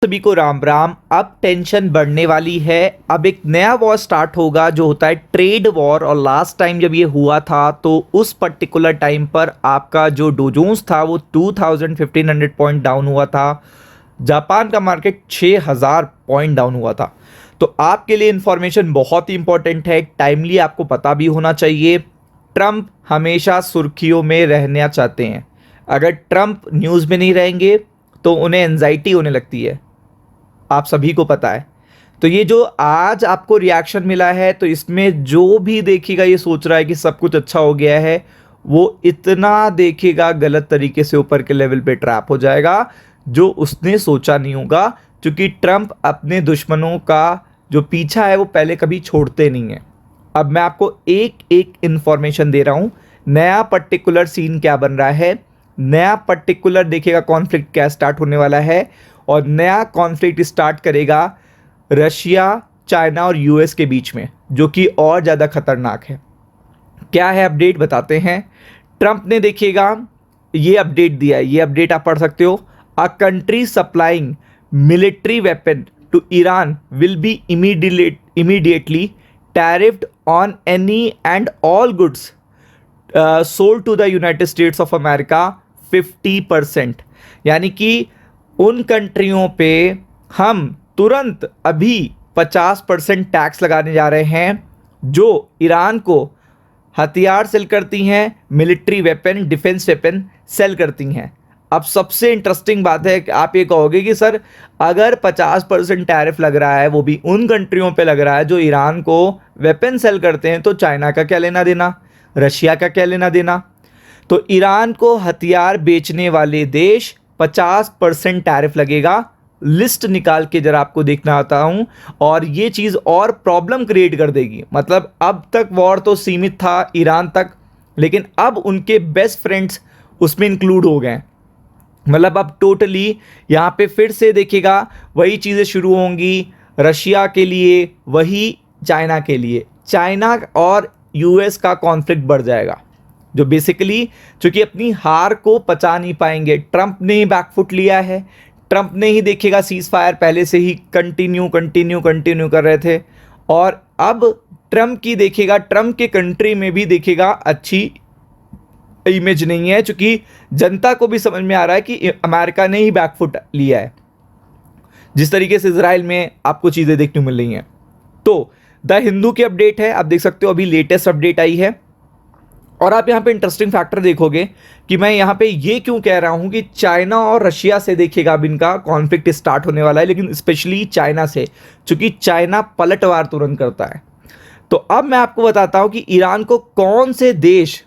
सभी को राम राम। अब टेंशन बढ़ने वाली है। अब एक नया वॉर स्टार्ट होगा जो होता है ट्रेड वॉर। और लास्ट टाइम जब ये हुआ था तो उस पर्टिकुलर टाइम पर आपका जो डो जोन्स था वो 1500 पॉइंट डाउन हुआ था। जापान का मार्केट 6000 पॉइंट डाउन हुआ था। तो आपके लिए इंफॉर्मेशन बहुत ही इंपॉर्टेंट है, टाइमली आपको पता भी होना चाहिए। ट्रंप हमेशा सुर्खियों में रहना चाहते हैं। अगर ट्रंप न्यूज़ में नहीं रहेंगे तो उन्हें एंजाइटी होने लगती है, आप सभी को पता है। तो ये जो आज आपको रिएक्शन मिला है, तो इसमें जो भी देखेगा ये सोच रहा है कि सब कुछ अच्छा हो गया है, वो इतना देखेगा गलत तरीके से ऊपर के लेवल पे ट्रैप हो जाएगा जो उसने सोचा नहीं होगा। क्योंकि ट्रंप अपने दुश्मनों का जो पीछा है वो पहले कभी छोड़ते नहीं है। अब मैं आपको एक एक इंफॉर्मेशन दे रहा हूँ, नया पर्टिकुलर सीन क्या बन रहा है, नया पर्टिकुलर देखिएगा कॉन्फ्लिक्ट क्या स्टार्ट होने वाला है। और नया कॉन्फ्लिक्ट स्टार्ट करेगा रशिया, चाइना और यूएस के बीच में, जो कि और ज़्यादा खतरनाक है। क्या है अपडेट बताते हैं। ट्रंप ने देखिएगा ये अपडेट दिया है, ये अपडेट आप पढ़ सकते हो। A country supplying military weapon to Iran will be immediately tariffed on any and all goods sold to the United States of America 50%। यानी कि उन कंट्रियों पे हम तुरंत अभी 50% टैक्स लगाने जा रहे हैं जो ईरान को हथियार सेल करती हैं, military weapon, defence weapon sell करती हैं। अब सबसे इंटरेस्टिंग बात है कि आप ये कहोगे कि सर अगर 50% टैरिफ लग रहा है, वो भी उन कंट्रियों पे लग रहा है जो ईरान को वेपन सेल करते हैं, तो चाइना का क्या लेना देना, रशिया का क्या लेना देना। तो ईरान को हथियार बेचने वाले देश 50% टैरिफ लगेगा। लिस्ट निकाल के जरा आपको देखना आता हूं। और ये चीज़ और प्रॉब्लम क्रिएट कर देगी। मतलब अब तक वॉर तो सीमित था ईरान तक, लेकिन अब उनके बेस्ट फ्रेंड्स उसमें इंक्लूड हो गए। मतलब अब टोटली यहाँ पे फिर से देखिएगा वही चीज़ें शुरू होंगी, रशिया के लिए वही चाइना के लिए। चाइना और यूएस का कॉन्फ्लिक्ट बढ़ जाएगा, जो बेसिकली चूंकि अपनी हार को पचा नहीं पाएंगे। ट्रंप ने ही बैकफुट लिया है, ट्रंप ने ही देखिएगा सीज फायर पहले से ही कंटिन्यू कर रहे थे। और अब ट्रंप की देखिएगा, ट्रंप के कंट्री में भी देखिएगा अच्छी इमेज नहीं है, क्योंकि जनता को भी समझ में आ रहा है कि अमेरिका ने ही बैकफुट लिया है। जिस तरीके से इजराइल में आपको चीज़ें देखने मिल रही हैं। तो द हिंदू की अपडेट है, आप देख सकते हो अभी लेटेस्ट अपडेट आई है। और आप यहाँ पे इंटरेस्टिंग फैक्टर देखोगे कि मैं यहाँ पे ये क्यों कह रहा हूँ कि चाइना और रशिया से देखिएगा अब इनका कॉन्फ्लिक्ट स्टार्ट होने वाला है, लेकिन स्पेशली चाइना से, क्योंकि चाइना पलटवार तुरंत करता है। तो अब मैं आपको बताता हूँ कि ईरान को कौन से देश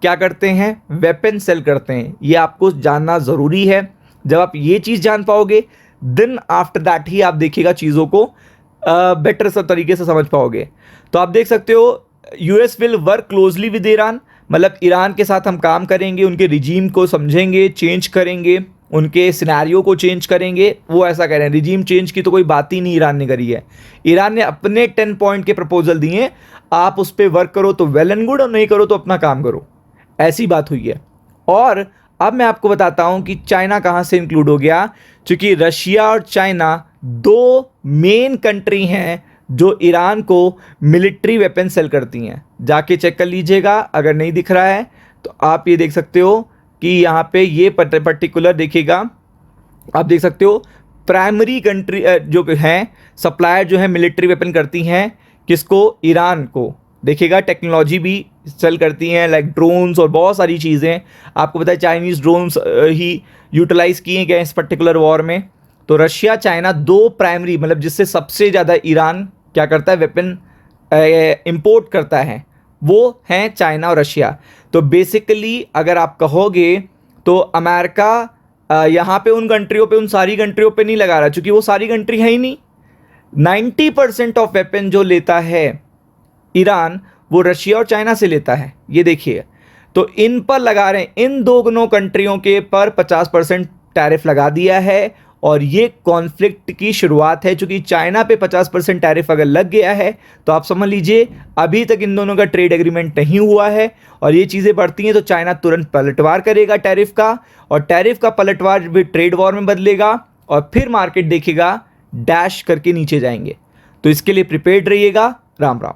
क्या करते हैं, वेपन सेल करते हैं। ये आपको जानना ज़रूरी है। जब आप ये चीज़ जान पाओगे देन आफ्टर दैट ही आप देखिएगा चीज़ों को बेटर सब तरीके से समझ पाओगे। तो आप देख सकते हो US will work closely with Iran, मतलब ईरान के साथ हम काम करेंगे, उनके रिजीम को समझेंगे, चेंज करेंगे, उनके सिनेरियो को चेंज करेंगे। वो ऐसा कह रहे हैं, रिजीम चेंज की तो कोई बात ही नहीं ईरान ने करी है। ईरान ने अपने 10 पॉइंट के प्रपोजल दिए, आप उस पर वर्क करो तो वेल एंड गुड, और नहीं करो तो अपना काम करो, ऐसी बात हुई है। और अब मैं आपको बताता हूं कि चाइना कहां से इंक्लूड हो गया, क्योंकि रशिया और चाइना दो मेन कंट्री हैं जो ईरान को मिलिट्री वेपन सेल करती हैं। जाके चेक कर लीजिएगा, अगर नहीं दिख रहा है तो आप ये देख सकते हो कि यहाँ पे ये पर्टिकुलर देखिएगा, आप देख सकते हो प्राइमरी कंट्री जो हैं सप्लायर जो है मिलिट्री वेपन करती हैं किसको, ईरान को। देखिएगा टेक्नोलॉजी भी सेल करती हैं, लाइक ड्रोन्स और बहुत सारी चीज़ें। आपको पता है चाइनीज़ ड्रोन्स ही यूटिलाइज़ किए गए इस पर्टिकुलर वॉर में। तो रशिया चाइना दो प्राइमरी, मतलब जिससे सबसे ज़्यादा ईरान क्या करता है, वेपन इंपोर्ट करता है, वो हैं चाइना और रशिया। तो बेसिकली अगर आप कहोगे तो अमेरिका यहाँ पे उन कंट्रियों पे, उन सारी कंट्रियों पे नहीं लगा रहा, क्योंकि वो सारी कंट्री है ही नहीं। 90% ऑफ वेपन जो लेता है ईरान वो रशिया और चाइना से लेता है, ये देखिए। तो इन पर लगा रहे हैं, इन दोनों कंट्रियों के पर 50% टैरिफ लगा दिया है। और ये कॉन्फ्लिक्ट की शुरुआत है, क्योंकि चाइना पे 50% टैरिफ अगर लग गया है तो आप समझ लीजिए अभी तक इन दोनों का ट्रेड एग्रीमेंट नहीं हुआ है। और ये चीज़ें बढ़ती हैं तो चाइना तुरंत पलटवार करेगा टैरिफ का, और टैरिफ का पलटवार भी ट्रेड वॉर में बदलेगा। और फिर मार्केट देखिएगा डैश करके नीचे जाएंगे। तो इसके लिए प्रिपेयर्ड रहिएगा। राम राम।